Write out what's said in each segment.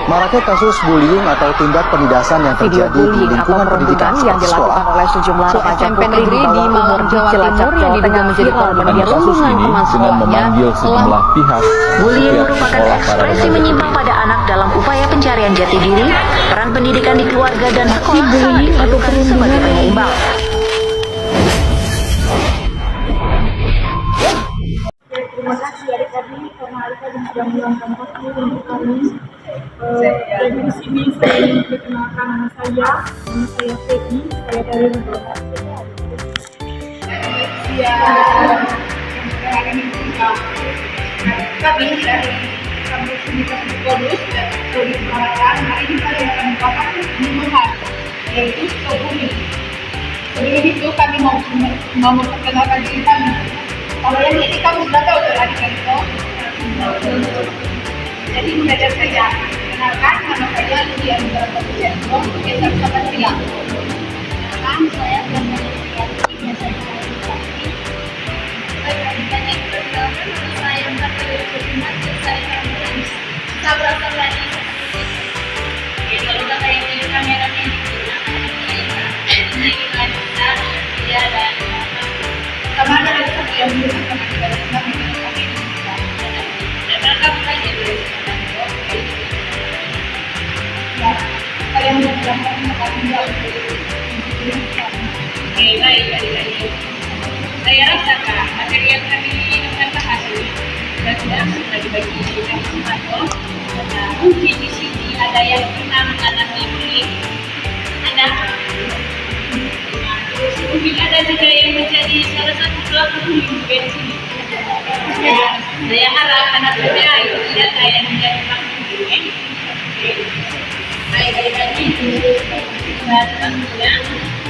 Maraknya kasus bullying atau tindak penindasan yang terjadi di lingkungan pendidikan yang dilakukan oleh sejumlah remaja putri di bawah umur di Cilacap, yang diduga menjadi korban perundungan teman dengan memanggil sejumlah pihak. Bullying merupakan ekspresi menyimpang pada anak dalam upaya pencarian jati diri, peran pendidikan di keluarga dan sekolah sangat diperlukan sebagai penyeimbang. Terima kasih adik-adik karena adik-adik sudah meluangkan waktu untuk kami. Dan di sini saya ingin perkenalkan nama saya Peggy, saya dari Lembaga. Kami dari kampus Universitas Kudus dan Studi Perawatan, hari ini kami akan membawakan pembunuhan, yaitu Sukabumi. Sebelum itu kami mau memperkenalkan diri kami. Kalau yang ini kamu sudah tahu adik-adik itu. Jadi mengajar saya, kenalkan nama saya Lydia Nugraha Pujianto, biasa disapa Tia. Kenalkan saya Blanca Yati, biasa disapa Yati. Baik, adik-adik, perkenalkan nama saya Mbak Yudhina, saya Ramadhanis. Kita berasal dari Oke, kalau kita yang di kamera ini digunakan ini Anissa, Tia dan sama ada satu yang belum pernah kami dan kamu saja boleh ya kalian sudah mengatakan jauh. Oke, baik adik-adik, saya rasa materi yang kami akan bahas ini sudah dibagi dengan semua. Mungkin di sini ada yang pernah mengalami bullying, ada mungkin ada juga yang menjadi salah satu pelaku bullying juga di sini. Saya harap anak saya itu tidak kayak menjadi pelaku bullying. Baik adik-adik, tentunya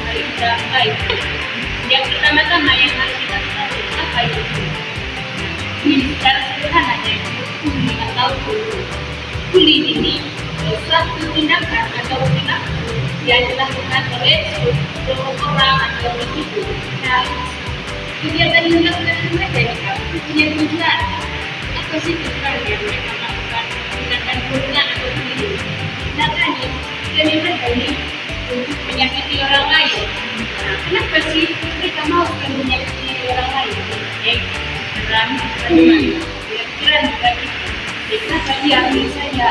mari kita baik. Yang pertama-tama yang harus kita ketahui apa itu bullying? Secara sederhana yaitu bullying atau bullying ini suatu tindakan atau perilaku yang dilakukan oleh seorang atau individu. Nah, kegiatan yang dilakukan mereka itu punya tujuan. Apa sih tujuan yang mereka melakukan tindakan penggunaan atau bullying? Tindakannya mereka ini untuk menyakiti orang lain. Nah, kenapa sih mereka mau menyakiti orang lain? Berani pikiran bukan itu. Kenapa dia pilih saja?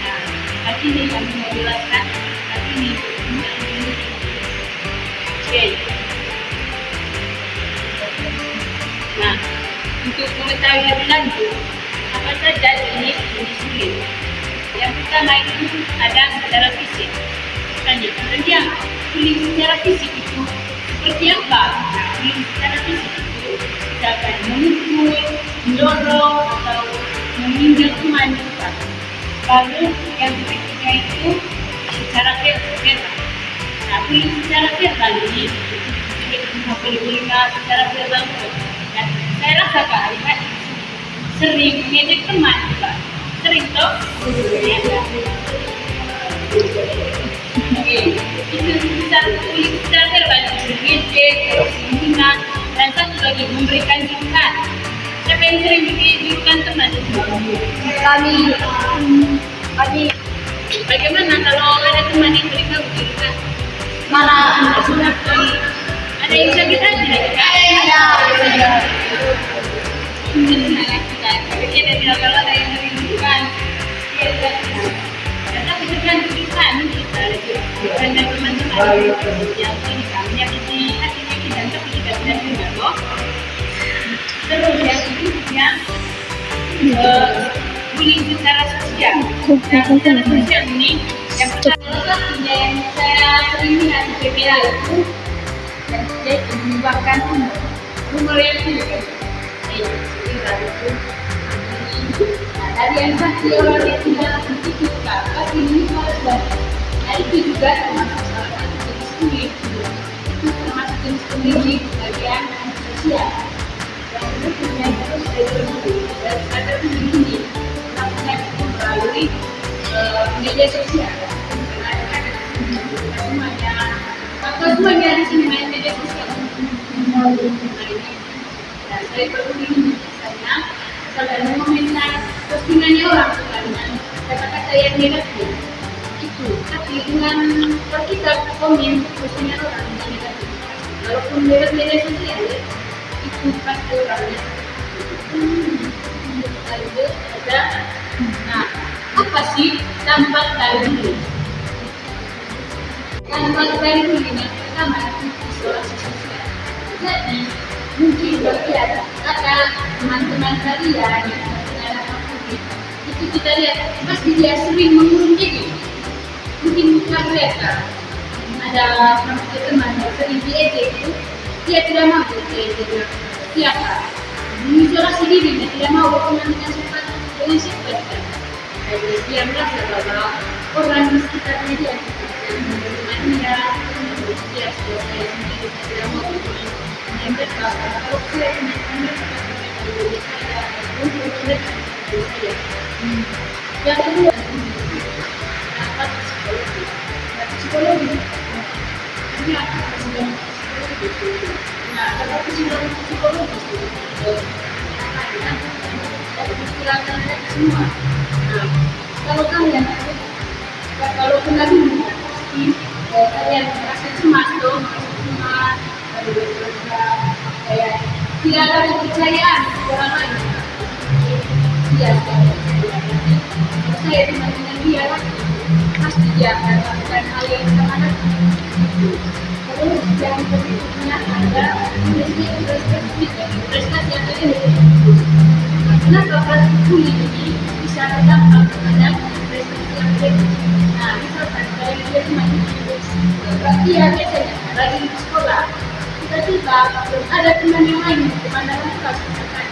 Nah, hati ini kami mau jelaskan. Hati ini oke. Nah, untuk mengetahui lebih lanjut apa saja jenis bullying. Yang pertama itu ada secara fisik. Kemudian bullying secara fisik itu seperti apa? Nah, bullying secara fisik itu misalkan memukul, mendorong atau menginjak teman juga. Lalu yang berikutnya itu secara verbal. Nah, bullying secara verbal ini kita bullying secara verbal. Dan saya rasa kalian sering mengejek teman juga. Sering toh? Ya. Oke, itu bullying secara verbal, mengejek, menghina, dan satu lagi memberikan julukan. Siapa yang sering diberikan teman? Kami. Bagaimana kalau ada teman yang beri kamu julukan? Marah. Ada yang sakit hati? Ada. Kita tidak kalau ada yang beri julukan. Karena berikan julukan dan teman-teman yang ini kami menyakiti hatinya kita tapi tidak benar juga loh. Terus yang berikutnya bullying secara sosial. Nah, secara sosial ini yang pertama satunya yang saya sering lihat di PPA itu yang yaitu menyebabkan humor yang tinggi. Nah, dari yang pasti orang yang tidak sedikit pasti menimpa dan itu juga termasuk salah satu jenis bullying. Itu termasuk jenis bullying bagian sosial. Yang berikutnya terus dan ada bullying melakukan itu melalui media sosial. Semuanya di sini main media sosial. Nah, saya baru ini misalnya, kalau ada komentar postingannya orang, kata-kata yang negatif itu, tapi dengan kalau kita komen postingan orang yang negatif, walaupun lewat media sosial ya, itu pasti orangnya ada. Nah, apa sih dampak dari ini? Dampak dari ini yang pertama itu isolasi sosial. Jadi mungkin bagi ada kata teman-teman kalian yang ada COVID itu kita lihat pasti dia sering mengurung diri. Mungkin kamu lihat kan, ada teman yang sering diejek itu dia tidak mau diejek siapa mengisolasi diri, dia tidak mau berteman dengan siapa kan. Jadi dia merasa bahwa orang di sekitarnya dia yang menerima dia sudah saya sendiri tidak mau berteman dengan mereka. Kalau saya menerima saya untuk mereka saya. Yang kedua dapat psikologi. Ini akan sedang psikologi. Nah, kalau psikologi perkirakan semua. Nah, kalau kalian kalau kena dulu pasti kalian merasa cemas dong, kayak tidak ada kepercayaan orang lain. Dia saya dengan dia pasti dia akan melakukan hal yang sama. Terus yang berikutnya ada prestasi yang lebih. Kenapa bully ini bisa berdampak terhadap prestasi yang lebih? Nah, misalkan kalau dia cuma berarti ya biasanya rajin di sekolah, tiba-tiba ada teman yang lain di pandangan kelas misalkan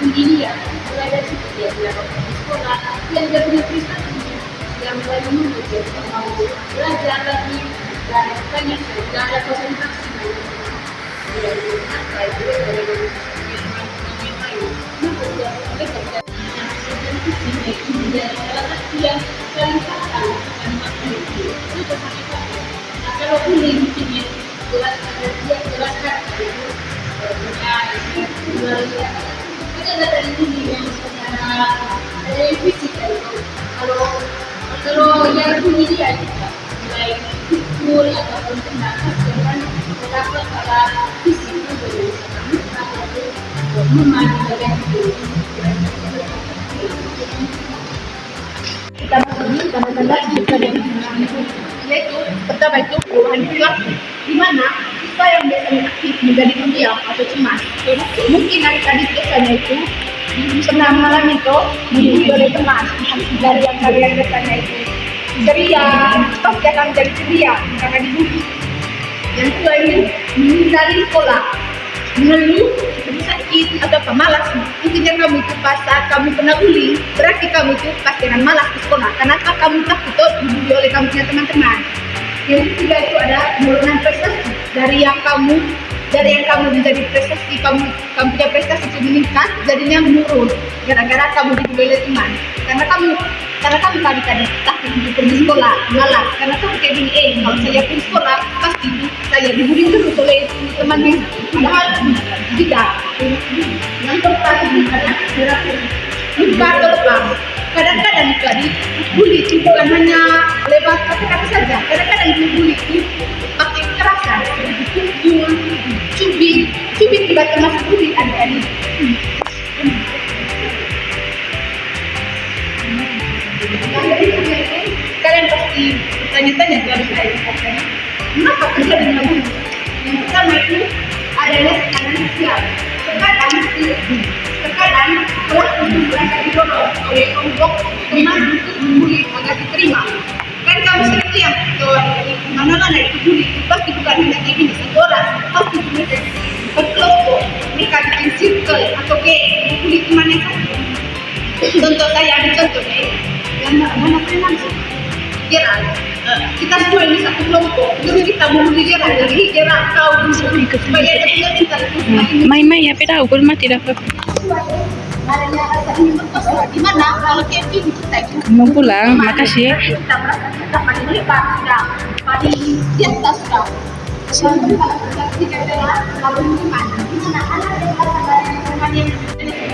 tinggi dia, mulai dari situ dia belajar di sekolah, dia tidak punya prestasi, yang mulai menunggu dia mau belajar lagi dan banyak tidak ada konsentrasi. Apa itu dari kalau bullying mungkin ya jelaskan ada dari bullying yang secara dari fisik kalau yang bullying dia mulai pukul ataupun kena dengan terdapat pada fisik itu memandang kita ini tanda-tanda kita yang yaitu pertama itu perubahan perilaku di mana kita yang biasanya aktif menjadi pendiam atau cemas. Mungkin adik-adik biasanya itu pernah mengalami itu menjadi cemas dari yang kalian biasanya itu ceria, pasti akan menjadi ceria karena dibully. Yang kedua ini menghindari sekolah, mengeluh, sakit atau pemalas. Intinya kamu itu pas saat kamu kena bully, berarti kamu itu pasti akan malas ke sekolah. Kenapa kamu takut dibully oleh kamu punya teman-teman? Yang ketiga itu ada penurunan prestasi dari yang kamu menjadi prestasi kamu punya prestasi itu meningkat, jadinya menurun gara-gara kamu dibully oleh teman. Karena kamu tadi takut pergi sekolah, malas. Karena kamu kayak gini, kalau saya pergi sekolah pasti saya dibully terus oleh temannya. Padahal tidak. Yang keempat adalah luka atau lebam. Kadang-kadang tadi bully itu bukan hanya lewat kata-kata saja. Kadang-kadang bully itu pakai kekerasan, pukul, cubit juga termasuk bully adik-adik. Kalian pasti bertanya-tanya dari saya, kenapa terjadinya bully? Yang pertama itu adalah tekanan sosial. Terkadang pelaku mereka didorong oleh kelompok teman untuk membuli agar diterima. Kan kamu sering lihat mana-mana itu bully itu pasti bukan hanya kayak gini satu orang, pasti mereka berkelompok, mereka bikin circle atau kayak bully temannya satu. Contoh saya ada contoh yang mana teman sih? Gerald, kita semua ini satu kelompok, jadi kita membuli Gerald, jadi Gerald kau supaya ada pintar itu. Mai ya tahu kalau mati dapat. Adanya rasa ingin berkosong, gimana kalau kayak gini kita itu Mau pulang, makasih ya. kita merasa kita paling hebat sudah, paling di atas sudah. Ketika adalah lalu gimana anak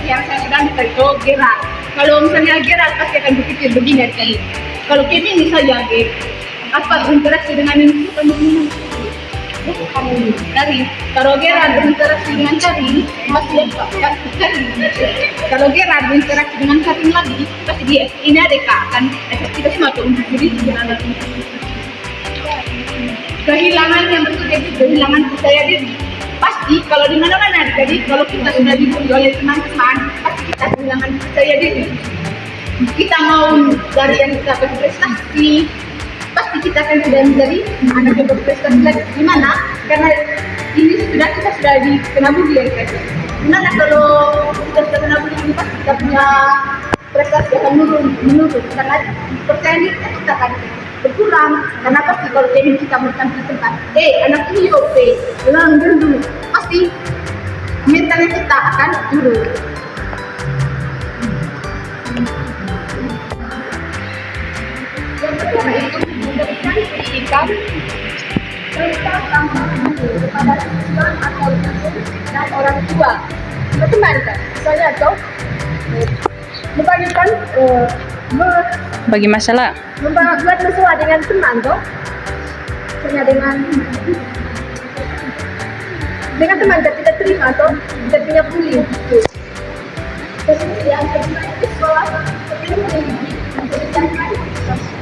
yang saya sedang itu Gerald. Kalau misalnya Gerald pasti akan berpikir begini tadi. Kalau Kevin misalnya apa berinteraksi dengan yang suka Karin. Kalau Gerald berinteraksi dengan Karin, pasti apa? Karin. Kalau Gerald berinteraksi dengan Karin lagi, pasti dia ini ada kak kan? Kita semua tuh untuk diri kehilangan yang betul-betul kehilangan percaya diri. Pasti kalau di mana-mana, jadi kalau kita sudah dibully oleh teman-teman, pasti kita kehilangan percaya diri. Kita mau dari yang kita berprestasi, pasti kita akan sudah menjadi anak yang berprestasi lagi. Gimana? Karena ini kita sudah dikena bully ya guys. Gimana kalau kita sudah kena bully ini pasti kita punya prestasi akan menurun karena percaya diri kita akan berkurang. Karena pasti kalau jadi kita bukan di tempat, anak ini ulang dulu, pasti mentalnya kita akan turun. Yang kedua itu memberikan pendidikan tentang kepada siswa atau guru dan orang tua. Bagaimana kan? Misalnya memberikan Bagi masalah. membuat masalah dengan teman misalnya dengan teman tidak terima tidak punya bullying. Terus yang kedua itu sekolah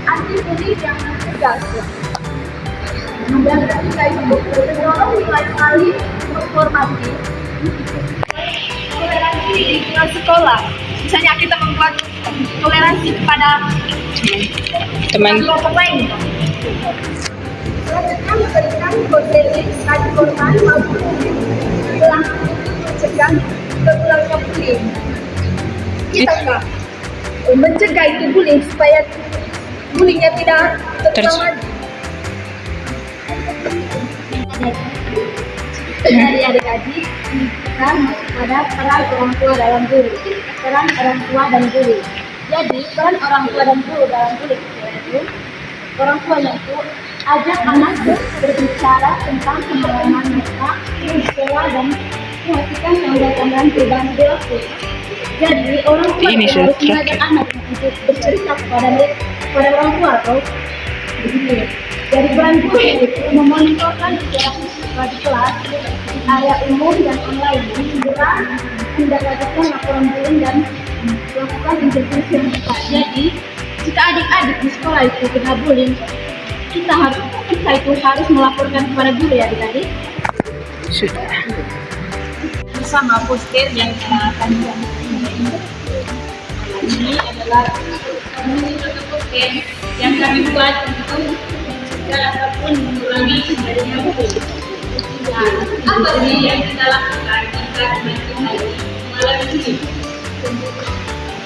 anti bullying yang tegas. Dan ketika itu mendorong nilai saling menghormati toleransi di lingkungan sekolah. Misalnya kita membuat toleransi kepada Teman. kelompok lain. Selanjutnya memberikan konseling bagi korban maupun pelaku untuk mencegah berulangnya bullying. Kita mencegah itu bullying supaya bullyingnya tidak terulang lagi. Dari adik-adik kan pada peran orang tua dalam bullying, peran orang tua dan bullying. Jadi peran orang tua dan guru dalam bullying itu orang tuanya itu ajak anak berbicara tentang pengalaman mereka di sekolah dan perhatikan tanda-tanda perubahan perilaku. Jadi orang tua Ini itu harus mengajak anak untuk bercerita kepada orang tua atau begini. Dari peran guru itu memonitorkan interaksi siswa di kelas, di area umum dan online, segera mendapatkan laporan bullying dan melakukan intervensi yang tepat. Jadi, jika adik-adik di sekolah itu kena bullying, kita harus melaporkan kepada guru ya adik-adik. Sudah. Bersama poster yang kita akan buat. Ini adalah poster yang kami buat untuk ataupun mengurangi terjadinya bullying. Apa sih yang kita lakukan jika malam ini?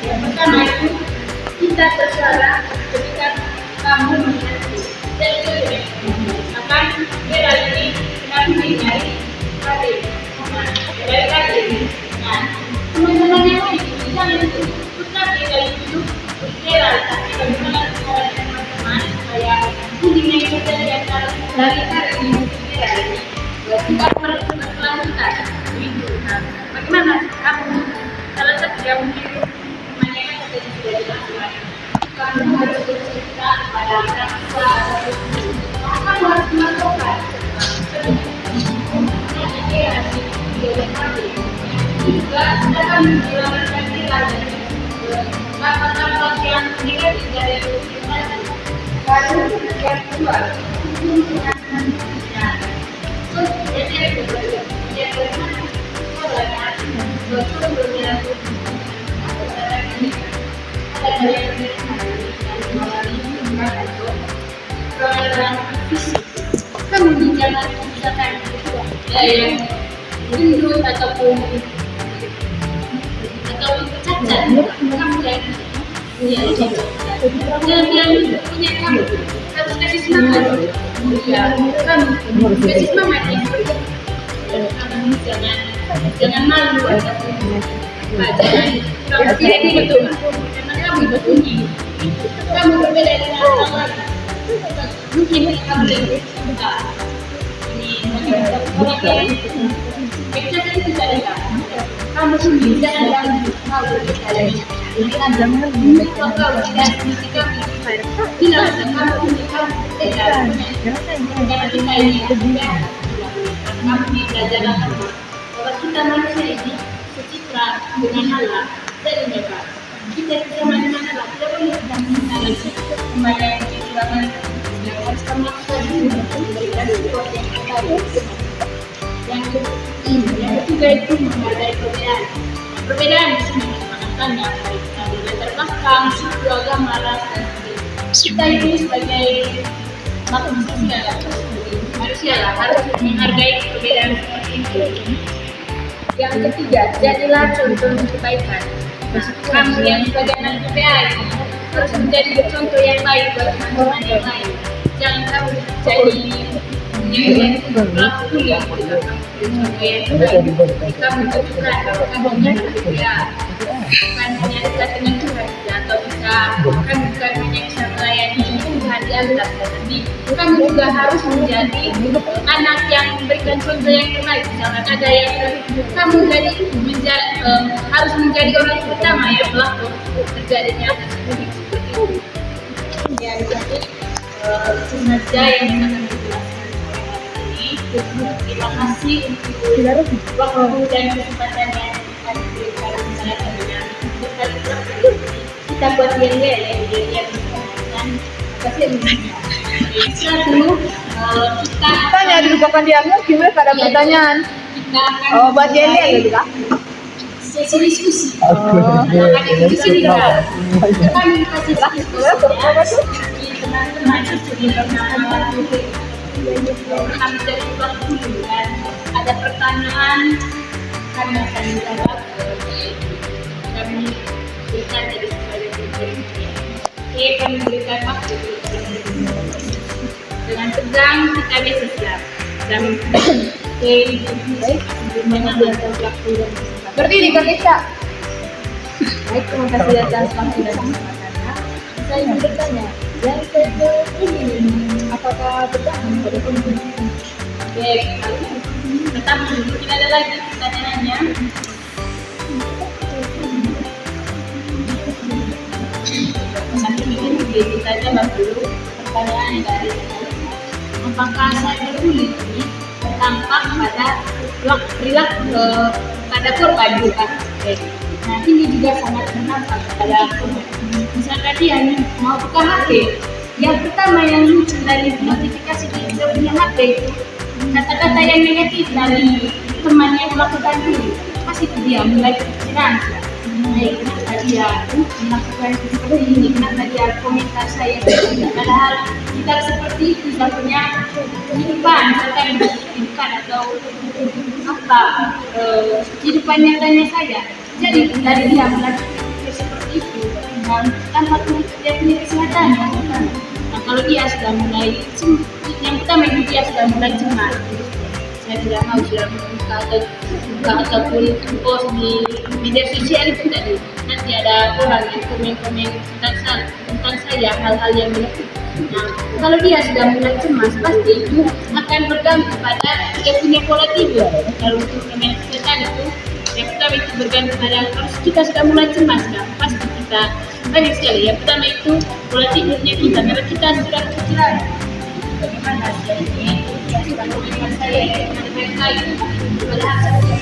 Yang pertama itu kita terserah ketika kamu mengerti dan akan berarti kami mencari adik dari adik. Nah, teman-teman yang lain jangan putar dari itu bergerak tapi bagaimana cara teman-teman supaya bullying yang terjadi antara dari adik ini tidak berkelanjutan. Bagaimana kamu salah satu yang mungkin menanyakan tadi sudah dilakukan. Kamu harus bercerita pada orang tua. Kamu harus melakukan. Juga kita akan menjelaskan kita dampak yang negatif dari lingkungan. Lalu yang kedua, kamu jangan misalkan yang gendut ataupun cacat, kamu jangan punya kamu harus kasih semangat. Kamu kasih semangat ya. Kamu jangan malu ataupun jangan tidak betul. Karena kamu berkunci. Kamu berbeda dengan orang lain. Mungkin kamu lebih suka. Ini orang yang cacat itu tidak ada. Kamu sendiri jangan malu. kami belajar bahwa kita manusia ini secitra dengan Allah dan mereka. Kita bisa mana-mana lah, kita boleh mengalami kembali yang kehilangan yang harus kami lakukan memberikan support yang terbaik. Yang ketiga itu menghargai perbedaan. Perbedaan di sini merupakan yang baik dari latar belakang, suku, agama, ras, dan sebagainya. Kita itu sebagai makhluk sosial, manusia lah harus menghargai perbedaan seperti itu. Yang ketiga, jadilah contoh kebaikan. Kamu yang sebagai anak PPI harus menjadi contoh yang baik buat teman-teman yang lain. Jangan kamu jadi yang pelaku kuliah, contoh yang baik. Kita menunjukkan bahwa kamu menjadi PPI bukan hanya dekat dengan Tuhan atau kita bukan hanya bisa melayani Tuhan di atas, tapi kamu juga harus menjadi anak yang memberikan contoh yang terbaik. Jangan ada yang kamu harus menjadi orang pertama yang melakukan terjadinya seperti itu. Ya, jadi sengaja yang akan dijelaskan ini. Terima kasih untuk waktu dan kesempatan yang akan diberikan kepada kalian. Kita buat yel-yel yang berkaitan satu kita Tanya dibukakan diamnya gimana pada pertanyaan? kita akan Buat yel-yel gitu kan? sesi diskusi. Ada di sini kan? Kita kasih diskusi teman-teman kami dari waktu dan ada pertanyaan kami akan menjawab. Kami berikan dari sebagai Oke, kami berikan waktu dengan tegang kita bisa siap dan waktu Berdiri Kak Lisa. baik, terima kasih atas waktu dan kesempatannya. Saya ingin bertanya, yang ini apakah bertahan pada pembunuhan? Oke, tetap tidak ada lagi pertanyaannya. Sambil ini kita jawab dulu pertanyaan dari apakah cyberbullying ini berdampak pada perilaku pada korban juga. Nah, ini juga sangat berdampak pada korban. Misalkan dia mau buka HP, yang pertama yang muncul dari notifikasi dia punya HP itu kata-kata yang negatif dari teman yang melakukan itu, pasti dia mulai berpikiran. Kenapa dia melakukan seperti ini, kenapa dia komentar saya padahal kita seperti itu punya kehidupan, misalkan kehidupan atau apa kehidupan nyatanya saya. Jadi dari dia melakukan seperti itu dan tanpa dia punya kesehatan. Nah, kalau dia sudah mulai yang pertama itu dia sudah mulai cemas, saya tidak mau sudah membuka ataupun post di media sosial itu tadi nanti ada orang yang komen-komen tentang saya hal-hal yang negatif. Nah, kalau dia sudah mulai cemas pasti itu akan bergantung pada dia punya pola tidur. Kalau untuk yang kesehatan itu yang pertama itu bergantung pada kalau kita sudah mulai cemas kan pasti kita banyak sekali. Yang pertama itu pola tidurnya kita karena kita sudah berpikiran bagaimana hasilnya yang sudah komentar saya yang ada baik-baik padahal saya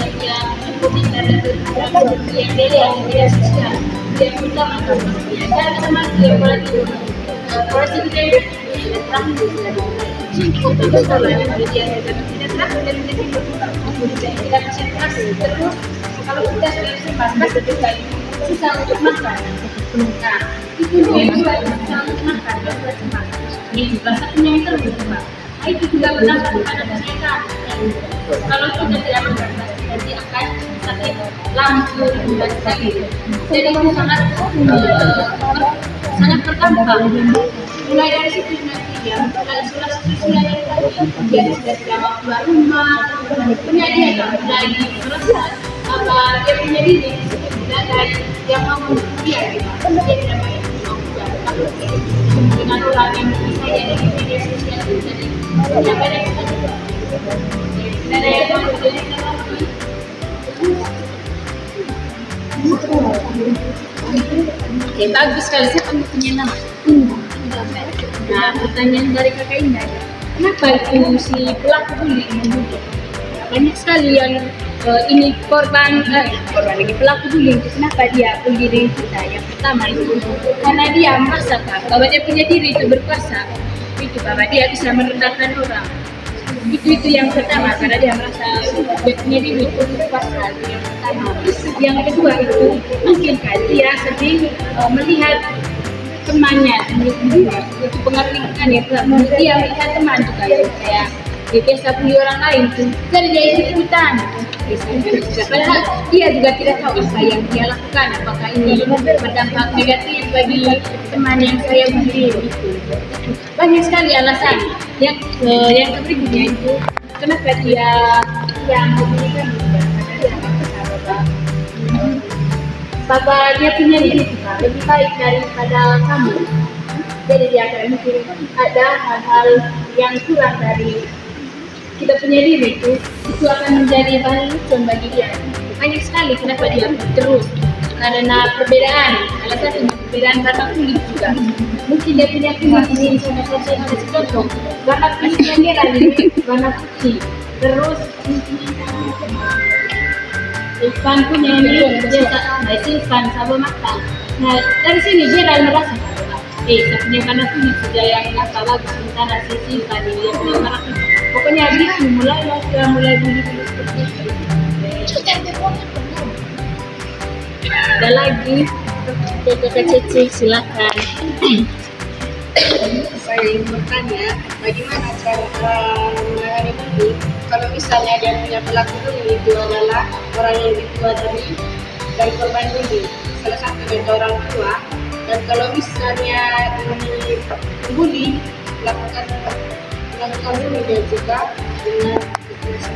yang komentar itu yang dia media sosial yang pertama itu dan sama dia pola tidur yang terakhir kita kalau dia tidak terakhir dan tidak konsentrasi terus kalau kita sudah sempat pasti kita susah untuk makan. Nah, itu dia juga susah untuk makan dan sudah cemas. Ini juga satunya yang terbuka. Nah, itu juga berdampak pada kesehatan. Kalau kita tidak makan pasti nanti akan sakit lambung dan sebagainya. Jadi itu sangat berdampak. Mulai dari situ nanti ya, kalau isolasi sosial yang tadi dia sudah tidak mau keluar rumah, punya dia mulai merasa apa dia punya diri tidak ada yang mau dia gitu. Dia tidak mau keluar dengan orang yang saya dari media sosial itu tadi tidak ada yang tidak ada yang mau jadi Oke, bagus sekali. Saya punya nama. Nah, pertanyaan dari kakak ini ada, kenapa itu si pelaku bully membunuh? Banyak sekali yang ini korban lagi pelaku bullying itu, kenapa dia bully dengan kita? Yang pertama itu karena dia merasa bahwa dia punya diri itu berkuasa, itu bahwa dia bisa merendahkan orang. Itu yang pertama, karena dia merasa dia punya diri itu berkuasa. Itu yang pertama. Yang kedua itu mungkin dia sering melihat temannya itu pengaruhkan ya, dia melihat teman juga ya, kayak dia biasa bully orang lain tuh, jadi dia ikut-ikutan. Padahal dia juga tidak tahu apa yang dia lakukan, apakah ini berdampak negatif bagi teman yang saya bully. Banyak sekali alasan. Yang berikutnya itu kenapa dia yang memberikan bahwa dia punya diri juga lebih baik daripada kamu. Jadi dia akan mikir ada hal-hal yang kurang dari kita punya diri itu akan menjadi bahan lucu bagi dia. Banyak sekali kenapa dia terus, karena perbedaan. Salah satu perbedaan warna kulit juga. Mungkin dia punya kulit ini sama saya kasih contoh. Warna kulitnya merah ini warna putih. Terus Irfan punya ini Irfan sama mata. Nah dari sini dia dalam merasa saya punya warna kulit sudah yang apa bagus, sementara si Irfan ini dia punya warna kulit. Pokoknya begitu mulai bully seperti itu. Ada lagi Kakak Cece, silakan. Saya ingin bertanya, bagaimana cara menangani bully kalau misalnya dia punya pelaku bully itu adalah orang yang lebih tua dari korban bully, salah satunya orang tua, dan kalau misalnya ini bully melakukan bully dia juga dengan kekerasan.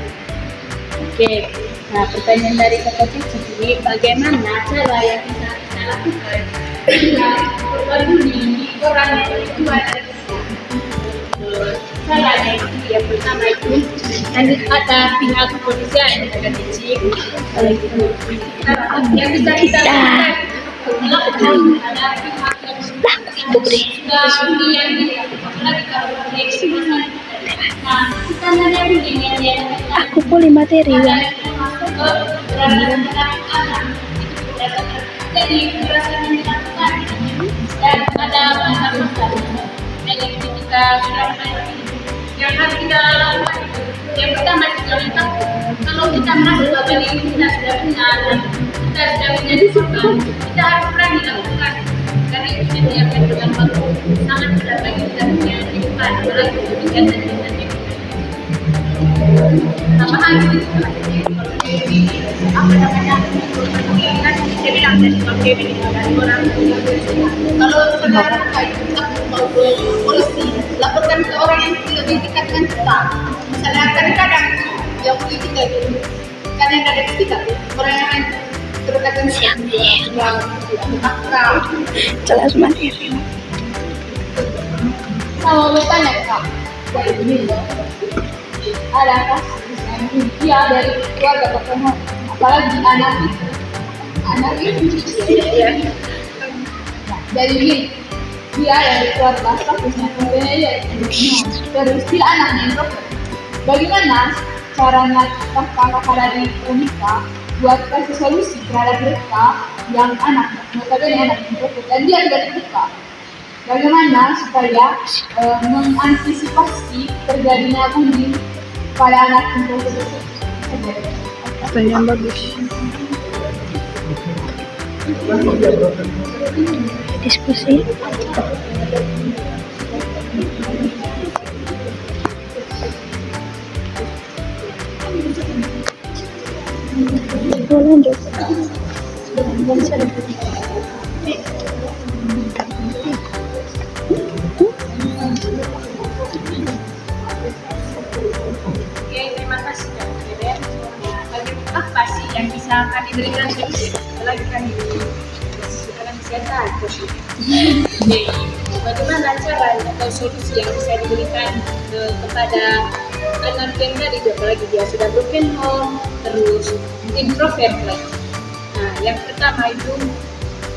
Oke, nah pertanyaan dari Kakak Cici ini, bagaimana cara yang bisa kita lakukan jika korban bully orang yang lebih tua dari kita? Caranya itu yang pertama itu, dan ada pihak kepolisian Kakak Cici, yang bisa kita lakukan melakukan ada pihak yang sudah bully yang apalagi kalau proyeksi masalah. Nah, kita menjadi dengan Aku boleh materi ya. jadi kekerasan yang dilakukan dan ada pasal-pasal yang kita sudah yang harus kita lakukan. Yang pertama kita kalau kita merasa bahwa ini kita sudah punya dan kita sudah punya korban, kita harus berani lakukan, karena itu jadi akan berdampak sangat besar bagi kita punya kehidupan, apalagi kebijakan kita. Tambahan apa namanya, kan saya bilang tadi pakai dari orang kalau saudara mau polisi laporkan ke orang yang lebih dekat dengan kita, misalnya kadang-kadang yang boleh kita itu kadang-kadang kita orang yang terdekat dengan kita yang akrab Jelas materi. mau bertanya kak dari ini ada kasus dia dari keluarga pertama, apalagi anak itu dari ini dia dari keluarga statusnya pembela terus dia anaknya itu. Bagaimana caranya kakak dari Unika buat kasih solusi terhadap mereka yang anak itu dan dia tidak terbuka? Bagaimana supaya mengantisipasi terjadinya bullying pada anak tersebut? Pertanyaan bagus. Diskusi. Lanjut. Terima kasih dan apa sih yang bisa kami berikan lagi kami dalam kesehatan? Bagaimana cara atau solusi yang bisa diberikan kepada anak yang tadi, apalagi dia sudah broken home terus introvert lagi. Nah, yang pertama itu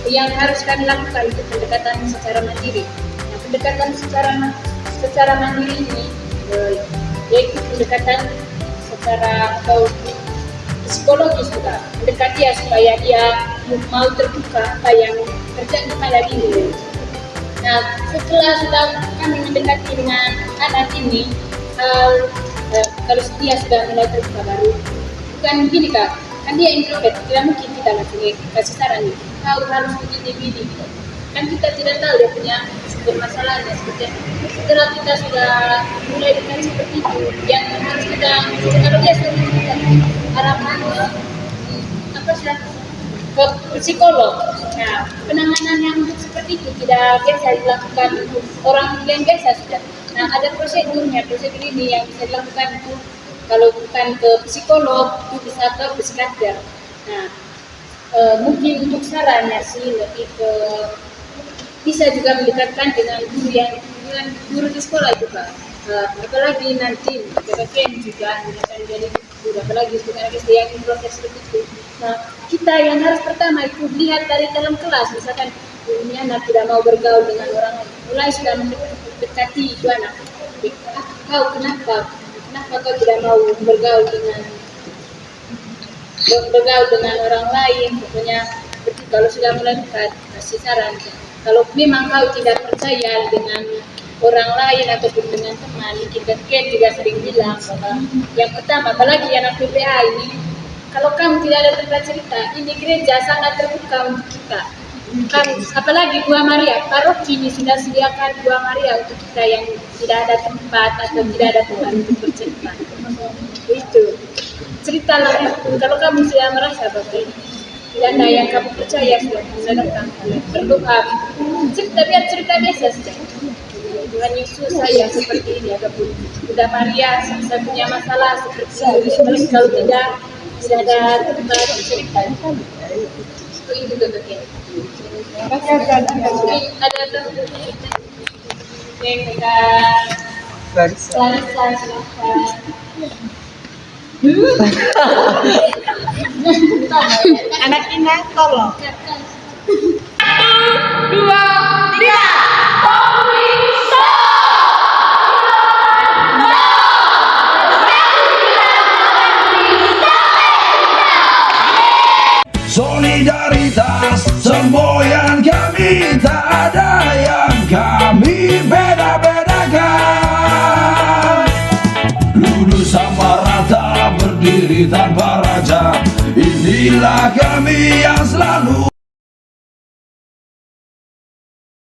yang harus kami lakukan itu pendekatan secara mandiri. Nah, pendekatan secara mandiri ini yaitu pendekatan secara atau psikologis juga, mendekati dia supaya dia mau terbuka apa yang terjadi pada diri. Nah, setelah sudah kami mendekati dengan anak ini, kalau dia sudah mulai terbuka baru, bukan begini Kak, kan dia introvert, tidak mungkin kita langsung kasih saran nih, kau harus begini, kan kita tidak tahu dia punya sumber masalahnya seperti apa. Setelah kita sudah mulai dengan seperti itu, yang harus kita, kalau dia sudah kita harapan apa sih, ke psikolog. Nah, penanganan yang seperti itu tidak biasa dilakukan untuk orang yang biasa sudah. Nah, ada prosedurnya, prosedur ini yang bisa dilakukan itu kalau bukan ke psikolog, itu bisa ke psikiater. Nah, mungkin untuk sarannya sih lebih ke bisa juga mendekatkan dengan guru di sekolah itu Pak. Apalagi nanti PPKN juga akan jadi guru, apalagi untuk anak SD yang proses seperti itu. Nah, kita yang harus pertama itu lihat dari dalam kelas, misalkan ini anak tidak mau bergaul dengan orang lain, mulai sudah mendekati itu anak. Kau kenapa kau tidak mau bergaul dengan orang lain? Pokoknya kalau sudah mulai dekat, kasih saran. Kalau memang kau tidak percaya dengan orang lain ataupun dengan teman, kita juga sering bilang bahwa yang pertama, apalagi anak PPA ini, kalau kamu tidak ada tempat cerita, ini gereja sangat terbuka untuk kita. Apalagi Buah Maria, paroki ini sudah sediakan Buah Maria untuk kita yang tidak ada tempat atau tidak ada tempat untuk bercerita. Itu ceritalah, kalau kamu sudah merasa bahwa tidak ada yang kamu percaya, sudah bisa datang berdoa, biar cerita biasa saja. Tuhan Yesus saya seperti ini, ataupun Bunda Maria saya punya masalah seperti ini, kalau tidak ada tempat cerita. Itu betul. Ada tempat yang kita Larissa silakan. Anak inang tolong. 1, 2, 3. Solidaritas semboyan kami, tak ada yang kami beda-bedakan. Lulus sama rata, berdiri tanpa raja, inilah kami yang selalu